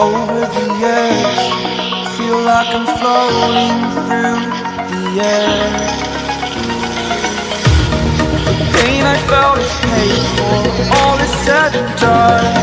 over the edge. Feel like I'm floating through the air. The pain I felt is paid for, all is said and done.